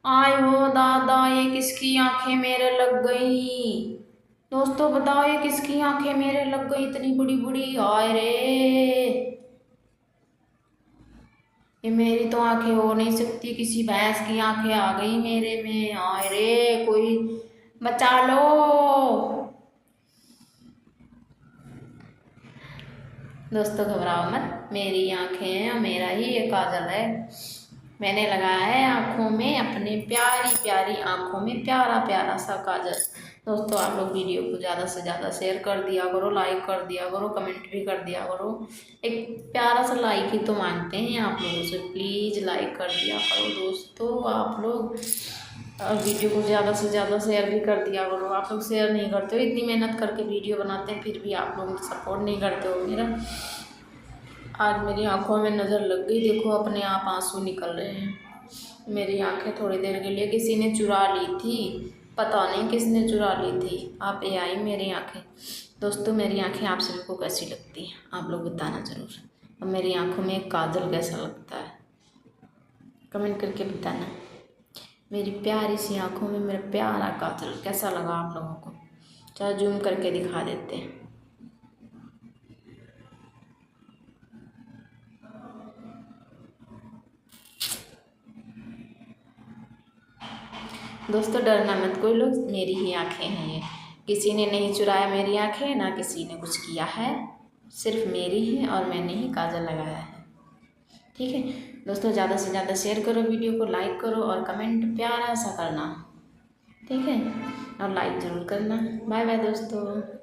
आय हो दादा, ये किसकी आंखें मेरे लग गई। दोस्तों बताओ, ये किसकी आंखें मेरे लग गई इतनी बड़ी बड़ी। आय रे, ये मेरी तो आंखें हो नहीं सकती, किसी भैंस की आंखें आ गई मेरे में। आय रे, कोई बचा लो। दोस्तों घबराओ मत, मेरी आंखें हैं और मेरा ही ये काजल है। मैंने लगाया है आँखों में, अपने प्यारी प्यारी आँखों में प्यारा प्यारा सा काजल। दोस्तों आप लोग वीडियो को ज़्यादा से ज़्यादा शेयर कर दिया करो, लाइक कर दिया करो, कमेंट भी कर दिया करो। एक प्यारा सा लाइक ही तो मांगते हैं आप लोगों से, प्लीज़ लाइक कर दिया करो दोस्तों आप लोग। और वीडियो को ज़्यादा से ज़्यादा शेयर भी कर दिया करो। आप लोग शेयर नहीं करते हो, इतनी मेहनत करके वीडियो बनाते हैं फिर भी आप लोग सपोर्ट नहीं करते हो मेरा। आज मेरी आंखों में नज़र लग गई, देखो अपने आप आंसू निकल रहे हैं। मेरी आंखें थोड़ी देर के लिए किसी ने चुरा ली थी, पता नहीं किसने चुरा ली थी। आप ये आई मेरी आंखें। दोस्तों मेरी आंखें आप सभी को कैसी लगती हैं आप लोग बताना ज़रूर। और मेरी आंखों में एक काजल कैसा लगता है कमेंट करके बताना। मेरी प्यारी सी आंखों में मेरा प्यारा काजल कैसा लगा आप लोगों को। चलो जूम करके दिखा देते हैं। दोस्तों डरना मत, कोई लोग, मेरी ही आंखें हैं ये। किसी ने नहीं चुराया मेरी आंखें, ना किसी ने कुछ किया है, सिर्फ मेरी है और मैंने ही काजल लगाया है। ठीक है दोस्तों, ज़्यादा से ज़्यादा शेयर करो, वीडियो को लाइक करो और कमेंट प्यारा सा करना। ठीक है, और लाइक ज़रूर करना। बाय बाय दोस्तों।